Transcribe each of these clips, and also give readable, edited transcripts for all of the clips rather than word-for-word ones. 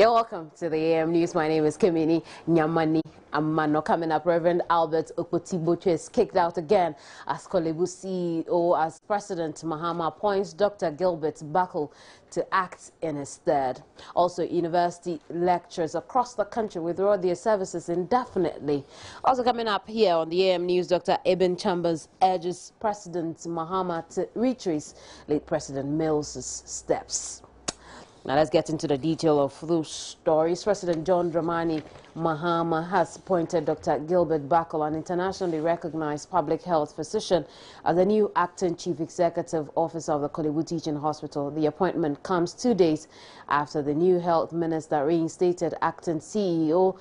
You're welcome to the AM News. My name is Kimini Nyamani Amano. Coming up, Reverend Albert Okpoti-Botwe is kicked out again as Kolebu CEO as President Mahama appoints Dr. Gilbert Buckle to act in his stead. Also, university lecturers across the country withdraw their services indefinitely. Also coming up here on the AM News, Dr. Eben Chambers urges President Mahama to retrace late President Mills's steps. Now let's get into the detail of those stories. President John Dramani Mahama has appointed Dr. Gilbert Buckle, an internationally recognized public health physician, as the new acting chief executive officer of the Kolebu Teaching Hospital. The appointment comes 2 days after the new health minister reinstated acting CEO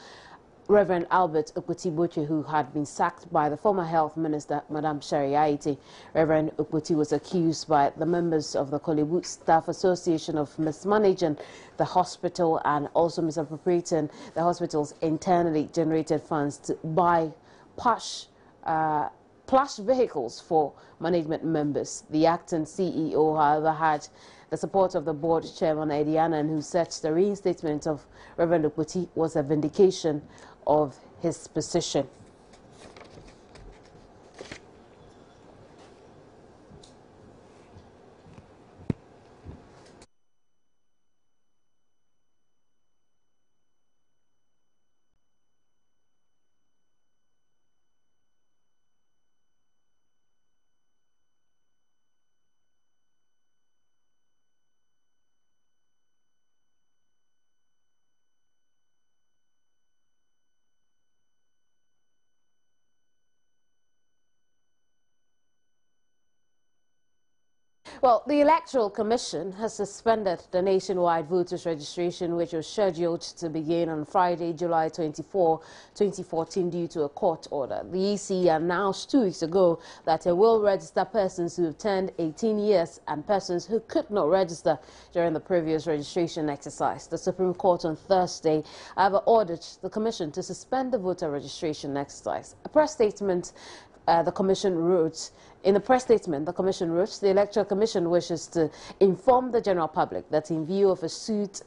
Reverend Albert Okpoti-Botwe, who had been sacked by the former health minister, Madam Sherry Aite. Reverend Okpoti was accused by the members of the Kolebu Staff Association of mismanaging the hospital and also misappropriating the hospital's internally generated funds to buy plush vehicles for management members. The acting CEO, however, had the support of the board chairman, Eddie Annan, who said the reinstatement of Reverend Okpoti was a vindication of his position. Well, the Electoral Commission has suspended the nationwide voters registration, which was scheduled to begin on Friday, July 24, 2014, due to a court order. The EC announced 2 weeks ago that it will register persons who have turned 18 years and persons who could not register during the previous registration exercise. The Supreme Court on Thursday, however, ordered the Commission to suspend the voter registration exercise. A press statement the Commission wrote. In the press statement, the Commission wrote, the Electoral Commission wishes to inform the general public that in view of a suit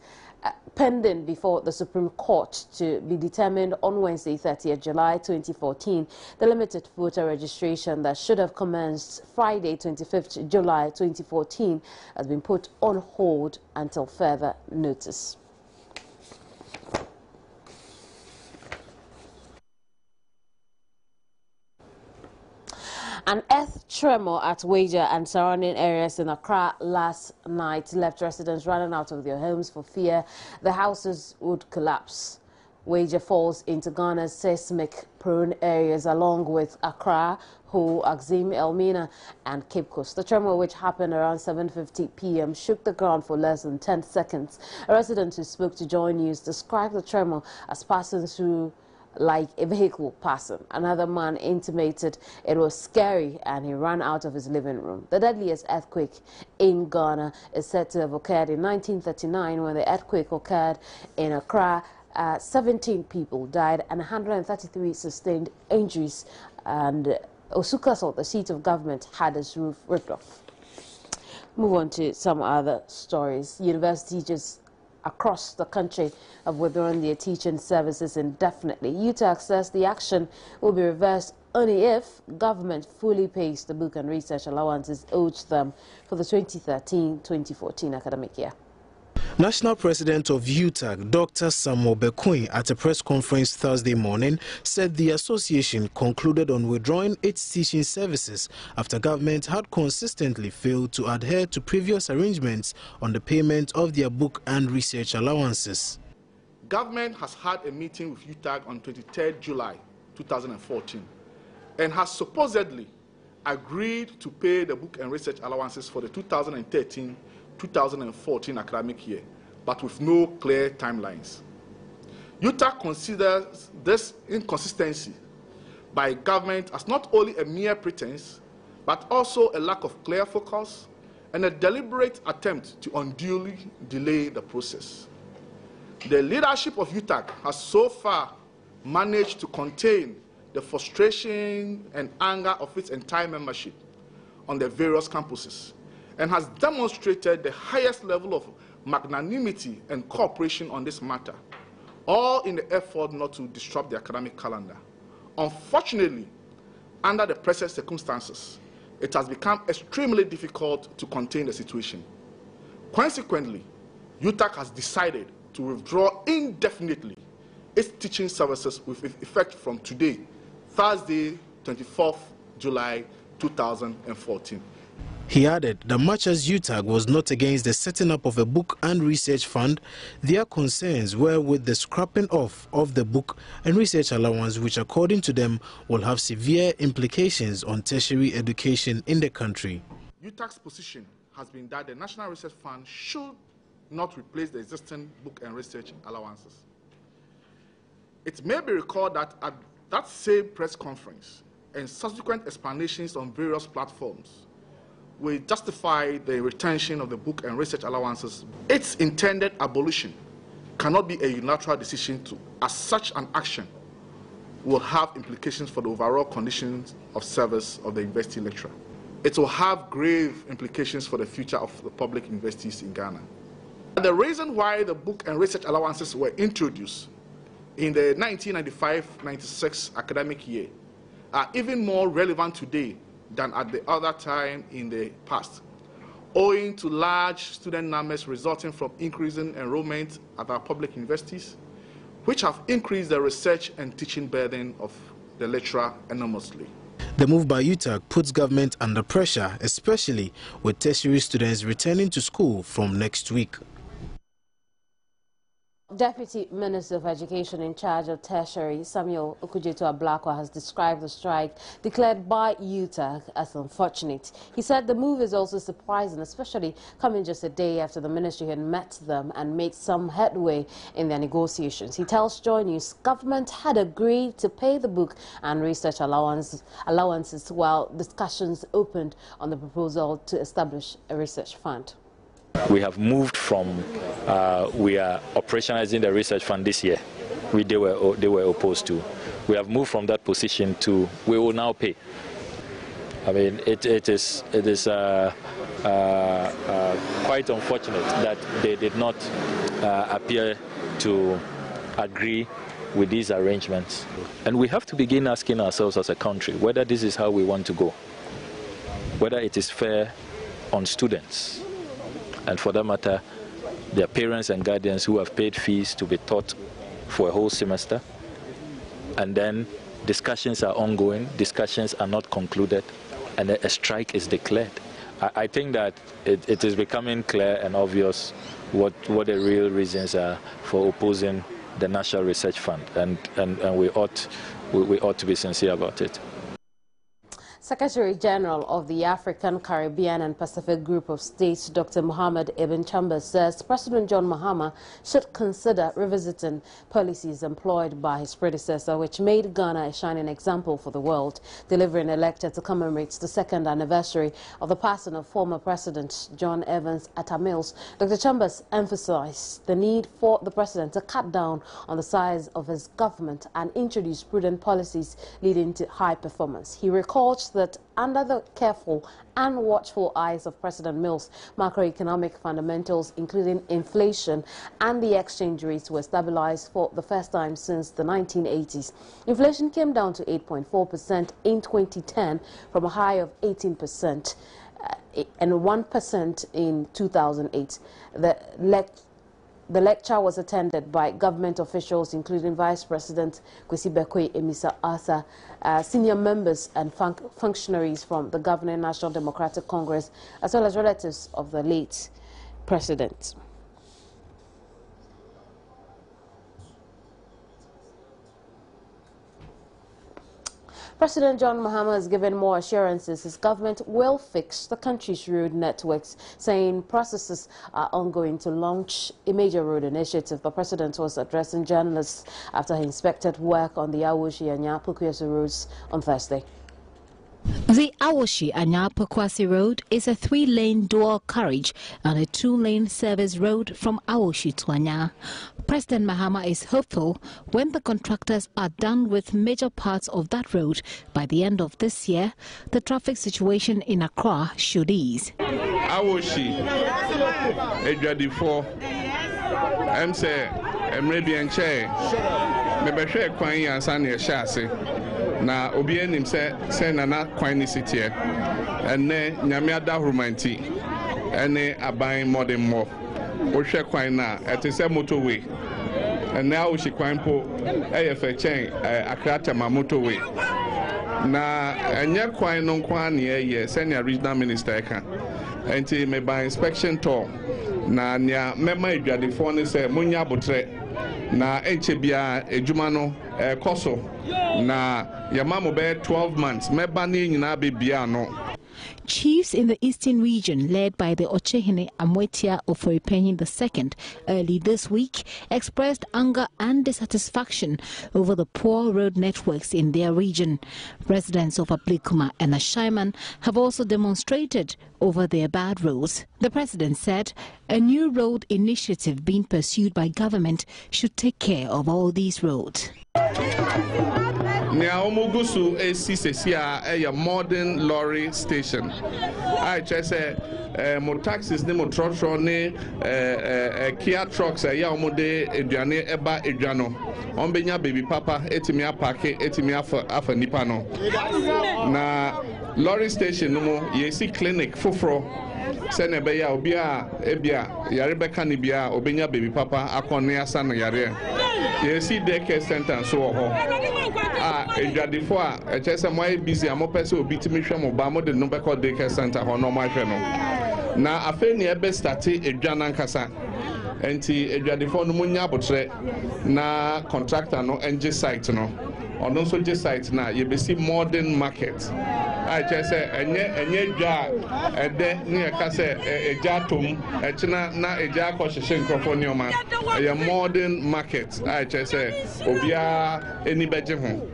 pending before the Supreme Court to be determined on Wednesday, 30th July 2014, the limited voter registration that should have commenced Friday, 25th July 2014, has been put on hold until further notice. An earth tremor at Waja and surrounding areas in Accra last night left residents running out of their homes for fear the houses would collapse. Waja falls into Ghana's seismic-prone areas along with Accra, Ho, Axim, Elmina and Cape Coast. The tremor, which happened around 7:50 p.m., shook the ground for less than 10 seconds. A resident who spoke to Joy News described the tremor as passing through like a vehicle passing. Another man intimated it was scary and he ran out of his living room. The deadliest earthquake in Ghana is said to have occurred in 1939 when the earthquake occurred in Accra. 17 people died and 133 sustained injuries, and Osukasol, the seat of government, had its roof ripped off. Move on to some other stories. University teachers across the country have withdrawn their teaching services indefinitely. UTAG says the action will be reversed only if government fully pays the book and research allowances owed them for the 2013-2014 academic year. National President of UTAG, Dr. Samuel Bekoin, at a press conference Thursday morning, said the association concluded on withdrawing its teaching services after government had consistently failed to adhere to previous arrangements on the payment of their book and research allowances. Government has had a meeting with UTAG on 23rd July 2014 and has supposedly agreed to pay the book and research allowances for the 2013-2014 academic year, but with no clear timelines. UTAG considers this inconsistency by government as not only a mere pretense, but also a lack of clear focus and a deliberate attempt to unduly delay the process. The leadership of UTAG has so far managed to contain the frustration and anger of its entire membership on the various campuses and has demonstrated the highest level of magnanimity, and cooperation on this matter, all in the effort not to disrupt the academic calendar. Unfortunately, under the present circumstances, it has become extremely difficult to contain the situation. Consequently, UTAG has decided to withdraw indefinitely its teaching services with effect from today, Thursday, 24th July 2014. He added that much as UTAG was not against the setting up of a book and research fund, their concerns were with the scrapping off of the book and research allowance, which according to them will have severe implications on tertiary education in the country. UTAG's position has been that the National Research Fund should not replace the existing book and research allowances. It may be recalled that at that same press conference and subsequent explanations on various platforms, we justify the retention of the book and research allowances. Its intended abolition cannot be a unilateral decision as such an action will have implications for the overall conditions of service of the university lecturer. It will have grave implications for the future of the public universities in Ghana. The reason why the book and research allowances were introduced in the 1995-96 academic year are even more relevant today than at the other time in the past, owing to large student numbers resulting from increasing enrollment at our public universities, which have increased the research and teaching burden of the lecturer enormously. The move by UTAG puts government under pressure, especially with tertiary students returning to school from next week. Deputy Minister of Education in charge of tertiary, Samuel Okudzeto-Ablakwa, has described the strike declared by UTAG as unfortunate. He said the move is also surprising, especially coming just a day after the ministry had met them and made some headway in their negotiations. He tells Joy News government had agreed to pay the book and research allowances while discussions opened on the proposal to establish a research fund. We have moved from we are operationalizing the research fund this year, which they were opposed to. We have moved from that position to we will now pay. I mean, it is quite unfortunate that they did not appear to agree with these arrangements. And we have to begin asking ourselves as a country whether this is how we want to go, whether it is fair on students, and for that matter, their parents and guardians who have paid fees to be taught for a whole semester. And then discussions are ongoing, discussions are not concluded, and a strike is declared. I think that it is becoming clear and obvious what the real reasons are for opposing the National Research Fund, and we ought to be sincere about it. Secretary General of the African, Caribbean and Pacific Group of States, Dr. Mohammed Ibn Chambers, says President John Mahama should consider revisiting policies employed by his predecessor, which made Ghana a shining example for the world. Delivering a lecture to commemorate the second anniversary of the passing of former President John Evans Atta Mills, Dr. Chambers emphasized the need for the president to cut down on the size of his government and introduce prudent policies leading to high performance. He recalled that under the careful and watchful eyes of President Mills, macroeconomic fundamentals, including inflation and the exchange rates, were stabilized for the first time since the 1980s. Inflation came down to 8.4% in 2010 from a high of 18% and 1% in 2008. The lecture was attended by government officials, including Vice President Kwesi Bekoe Emisa Asa, senior members and functionaries from the governing National Democratic Congress, as well as relatives of the late president. President John Mahama has given more assurances his government will fix the country's road networks, saying processes are ongoing to launch a major road initiative. The president was addressing journalists after he inspected work on the Awoshi and Nyapukuyesu roads on Thursday. The Awoshi-Anya-Pokwasi Road is a 3-lane dual carriage and a 2-lane service road from Awoshi to Anya. President Mahama is hopeful when the contractors are done with major parts of that road by the end of this year, the traffic situation in Accra should ease. Awoshi, Ejadifo, Mse, Emredian Che, Mebeshe Kwani Ansani Shasi. Na obi enim se nana kwan ni sitie ene nyame ada hurumanti ene aban modern mo o hwe kwan na etese motorway ene a o hwe kwan po eyefe chen akrata ma motorway na enye kwan no kwan na ye senior regional minister ka enti me by inspection tour na nya mema edwadefo ne se munya botre na enche bia ejuma no koso na yamamo be 12 months meba ni nyina be bia no. Chiefs in the eastern region, led by the Ochehene Amwetia Oforipenyin II, early this week expressed anger and dissatisfaction over the poor road networks in their region. Residents of Ablikuma and Ashaiman have also demonstrated over their bad roads. The president said a new road initiative being pursued by government should take care of all these roads. Nia omugusu SCCA a modern lorry station. I just say mo taxis ni mo trotro ni Kia trucks ya omode eduane eba eduano. Ombenya baby papa etimi apake etimi afa nipa no. Na lorry station no mo yesi clinic foforo. Sene be ya obi a ebia yare beka ni bia obenya baby papa akone asa no yare. Yesi daycare center so ho. Edwadifo a echese mo ay busy amopese obi timi hwe mo ba mo de no beka daycare center ho no ma hwe no. Na afeni ebe start edwana nkasa. Enti edwadifo no munya botre na contractor no NG site no. Ono so je site na yebesi modern market. I just say enye dwa ede ni e ka say eja tom echina na eja ko hwehwe nkrofo ni oma a modern market. I just say obia eni beje ho.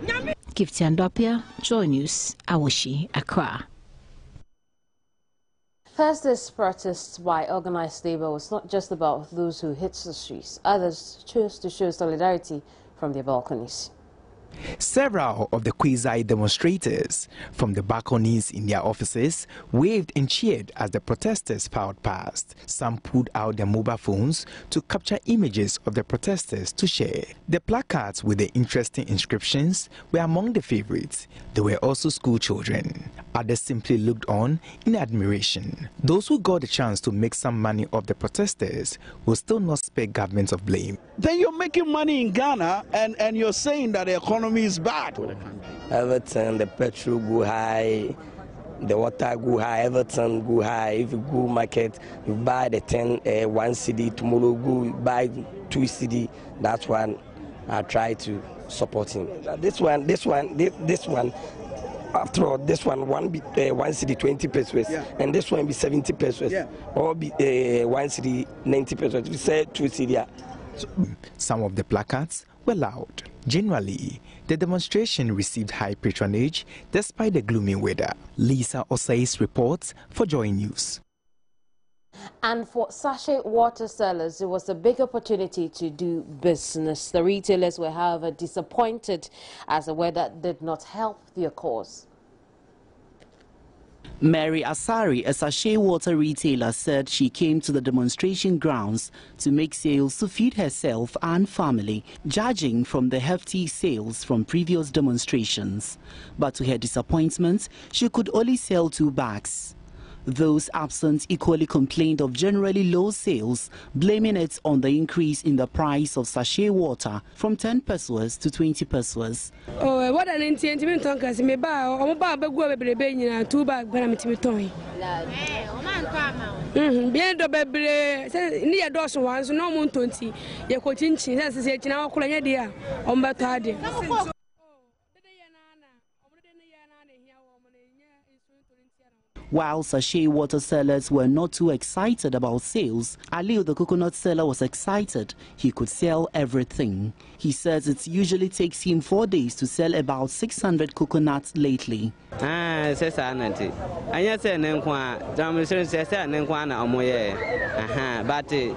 Gifty Andopia, Joy News, Awoshi, Accra. Thursday's protests by organized labor was not just about those who hit the streets. Others chose to show solidarity from their balconies. Several of the quasi-demonstrators from the balconies in their offices waved and cheered as the protesters filed past. Some pulled out their mobile phones to capture images of the protesters to share. The placards with the interesting inscriptions were among the favorites. There were also school children. Others simply looked on in admiration. Those who got the chance to make some money off the protesters will still not spare government of blame. Then you're making money in Ghana and you're saying that the economy is bad. Everything, the petrol go high, the water go high, everything go high. If you go market, you buy the 1 CD, tomorrow go buy 2 CD. That's one I try to support him. This one. After all, this one CD 20 pesos, yeah. And this one be 70 pesos, yeah. Or be 1 CD 90 pesos. We say 2 CD. Some of the placards were loud. Generally, the demonstration received high patronage despite the gloomy weather. Lisa Osais reports for Joy News. And for sachet water sellers, it was a big opportunity to do business. The retailers were, however, disappointed as the weather did not help their cause. Mary Asari, a sachet water retailer, said she came to the demonstration grounds to make sales to feed herself and family, judging from the hefty sales from previous demonstrations. But to her disappointment, she could only sell 2 bags. Those absent equally complained of generally low sales, blaming it on the increase in the price of sachet water from 10 pesos to 20 pesos. Oh, what an intent to me buy or buy 2 bags, but I'm to toy. Bien the baby near dozen ones, no moon 20. Your coaching, that's a say, now, Colonia, on Batadi. While sachet water sellers were not too excited about sales, Aliu, the coconut seller, was excited. He could sell everything. He says it usually takes him 4 days to sell about 600 coconuts lately. But the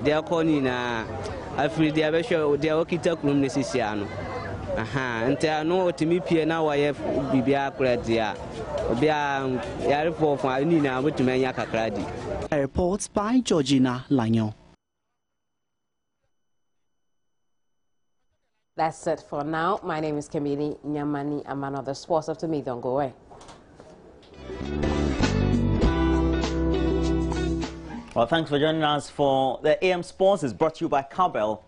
Reports by Georgina Lanyo. That's it for now. My name is Kemini Nyamani. I'm another sports after me. Don't go away. Well, thanks for joining us for the AM Sports. Is brought to you by Cabell,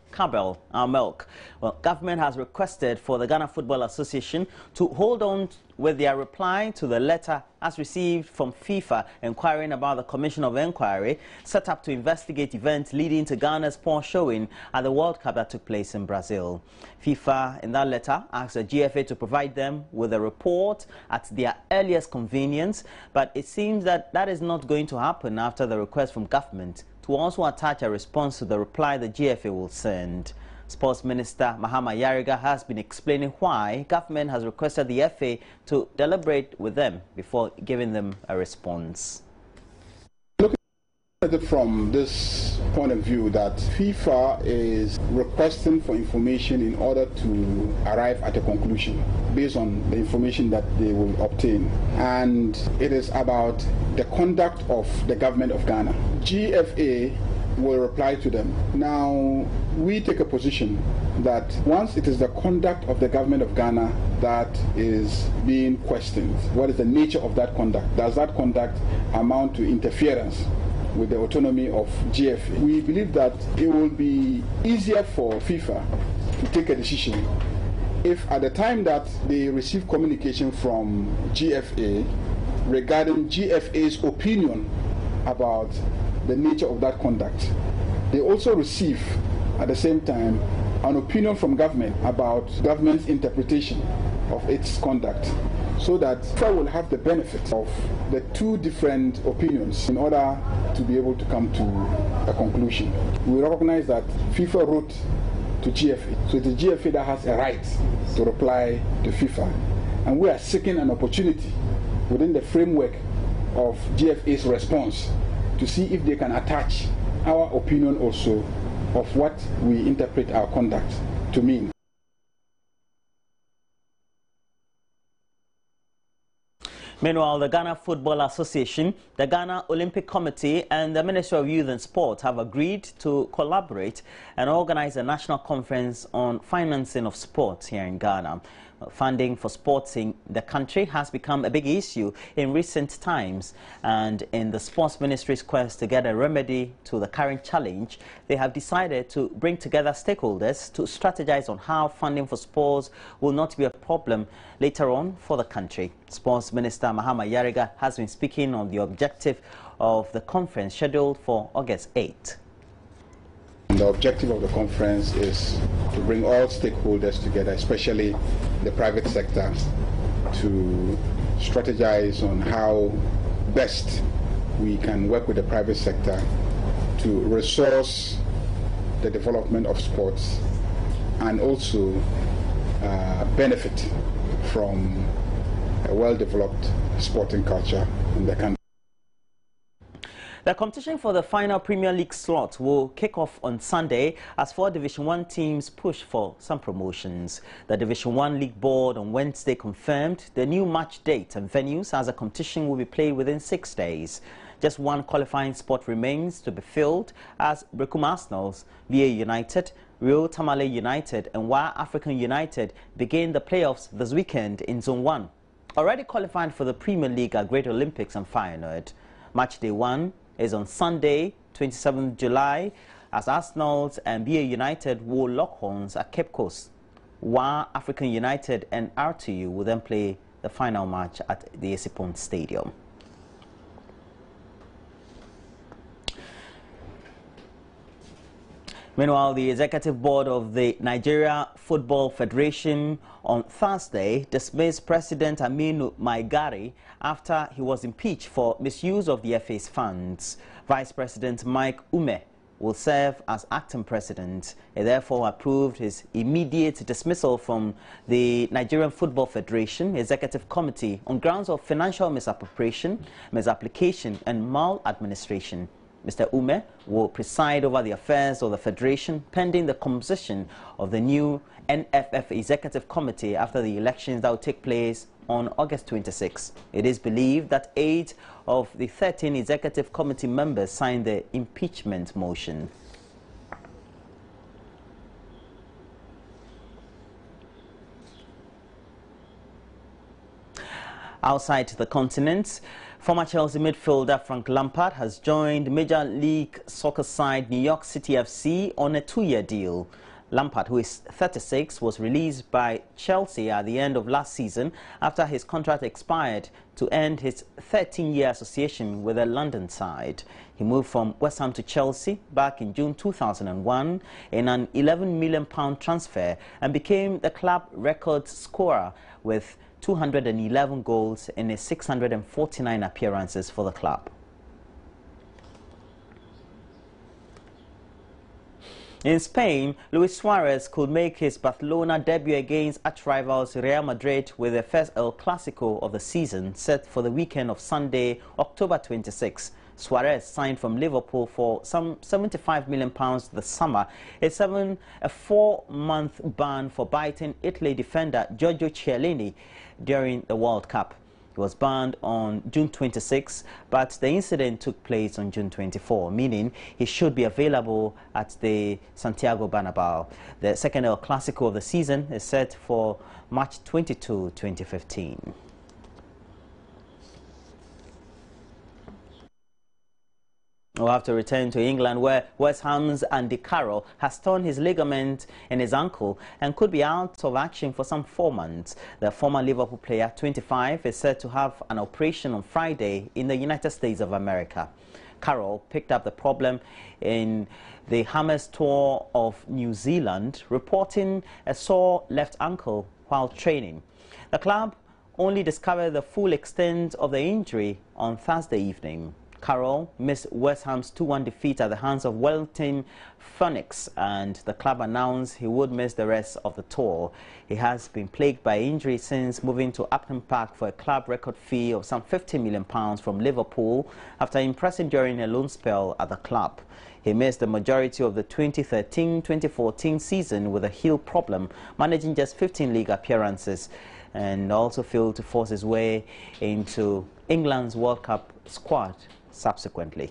our milk. Well, government has requested for the Ghana Football Association to hold on with their reply to the letter as received from FIFA inquiring about the Commission of Inquiry set up to investigate events leading to Ghana's poor showing at the World Cup that took place in Brazil. FIFA, in that letter, asked the GFA to provide them with a report at their earliest convenience, but it seems that that is not going to happen after the request from government to also attach a response to the reply the GFA will send. Sports Minister Mahama Yariga has been explaining why government has requested the FA to deliberate with them before giving them a response. Looking at it from this point of view, that FIFA is requesting for information in order to arrive at a conclusion based on the information that they will obtain, and it is about the conduct of the government of Ghana. GFA will reply to them. Now, we take a position that once it is the conduct of the government of Ghana that is being questioned, what is the nature of that conduct? Does that conduct amount to interference with the autonomy of GFA? We believe that it will be easier for FIFA to take a decision if at the time that they receive communication from GFA regarding GFA's opinion about the nature of that conduct, they also receive at the same time an opinion from government about government's interpretation of its conduct, so that FIFA will have the benefit of the two different opinions in order to be able to come to a conclusion. We recognize that FIFA wrote to GFA, so it's the GFA that has a right to reply to FIFA, and we are seeking an opportunity within the framework of GFA's response to see if they can attach our opinion also of what we interpret our conduct to mean. Meanwhile, the Ghana Football Association, the Ghana Olympic Committee and the Ministry of Youth and Sport have agreed to collaborate and organize a national conference on financing of sports here in Ghana. Funding for sports in the country has become a big issue in recent times, and in the Sports Ministry's quest to get a remedy to the current challenge, they have decided to bring together stakeholders to strategize on how funding for sports will not be a problem later on for the country. Sports Minister Mahama Yariga has been speaking on the objective of the conference scheduled for August 8. The objective of the conference is to bring all stakeholders together, especially the private sector, to strategize on how best we can work with the private sector to resource the development of sports and also benefit from a well-developed sporting culture in the country. The competition for the final Premier League slot will kick off on Sunday as 4 Division 1 teams push for some promotions. The Division 1 League Board on Wednesday confirmed the new match date and venues as the competition will be played within 6 days. Just one qualifying spot remains to be filled as Brekum Arsenals, VA United, Rio Tamale United and Wa African United begin the playoffs this weekend in Zone 1. Already qualified for the Premier League are Great Olympics and Feyenoord. Match day 1 is on Sunday, 27th July, as Arsenals and BA United will lock horns at Cape Coast, while African United and RTU will then play the final match at the Esipon Stadium. Meanwhile, the Executive Board of the Nigeria Football Federation on Thursday dismissed President Aminu Maigari after he was impeached for misuse of the FA's funds. Vice President Mike Ume will serve as acting president. He therefore approved his immediate dismissal from the Nigerian Football Federation Executive Committee on grounds of financial misappropriation, misapplication and maladministration. Mr. Ume will preside over the affairs of the Federation pending the composition of the new NFF Executive Committee after the elections that will take place on August 26. It is believed that 8 of the 13 Executive Committee members signed the impeachment motion. Outside the continent, former Chelsea midfielder Frank Lampard has joined Major League Soccer side New York City FC on a 2-year deal. Lampard, who is 36, was released by Chelsea at the end of last season after his contract expired to end his 13-year association with the London side. He moved from West Ham to Chelsea back in June 2001 in an £11 million transfer and became the club record scorer with 211 goals in his 649 appearances for the club. In Spain, Luis Suarez could make his Barcelona debut against arch-rivals Real Madrid with the first El Clasico of the season set for the weekend of Sunday, October 26. Suarez signed from Liverpool for some £75 million this summer, a 4-month ban for biting Italy defender Giorgio Chiellini during the World Cup. He was banned on June 26, but the incident took place on June 24, meaning he should be available at the Santiago Bernabeu. The second El Clasico of the season is set for March 22, 2015. We'll have to return to England, where West Ham's Andy Carroll has torn his ligament in his ankle and could be out of action for some 4 months. The former Liverpool player, 25, is said to have an operation on Friday in the United States of America. Carroll picked up the problem in the Hammers Tour of New Zealand, reporting a sore left ankle while training. The club only discovered the full extent of the injury on Thursday evening. Carroll missed West Ham's 2-1 defeat at the hands of Wellington Phoenix, and the club announced he would miss the rest of the tour. He has been plagued by injury since moving to Upton Park for a club record fee of some £50 million from Liverpool after impressing during a loan spell at the club. He missed the majority of the 2013-2014 season with a heel problem, managing just 15 league appearances, and also failed to force his way into England's World Cup squad subsequently.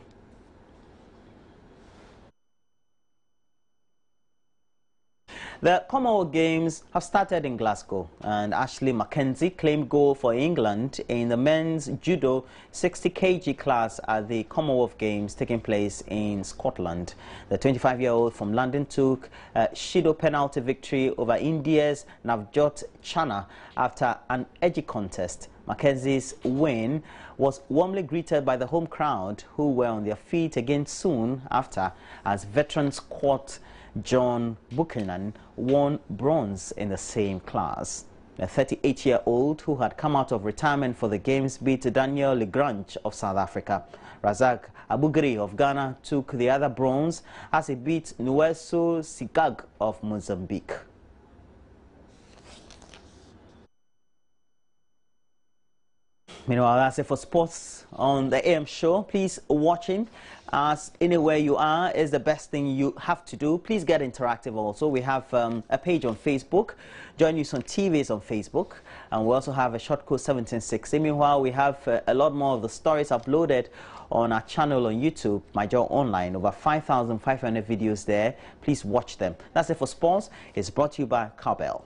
The Commonwealth Games have started in Glasgow, and Ashley Mackenzie claimed gold for England in the men's judo 60 kg class at the Commonwealth Games taking place in Scotland. The 25-year-old from London took a Shido penalty victory over India's Navjot Chana after an edgy contest. Mackenzie's win was warmly greeted by the home crowd, who were on their feet again soon after, as veteran squat John Buchanan won bronze in the same class. The 38-year-old, who had come out of retirement for the Games, beat Daniel Legrange of South Africa. Razak Abugri of Ghana took the other bronze as he beat Nueso Sigag of Mozambique. Meanwhile, that's it for sports on the AM show. Please watching us anywhere you are is the best thing you have to do. Please get interactive also. We have a page on Facebook. Join News on TV is on Facebook. And we also have a short code 1760. Meanwhile, we have a lot more of the stories uploaded on our channel on YouTube, My Joy Online. Over 5,500 videos there. Please watch them. That's it for sports. It's brought to you by Cowbell.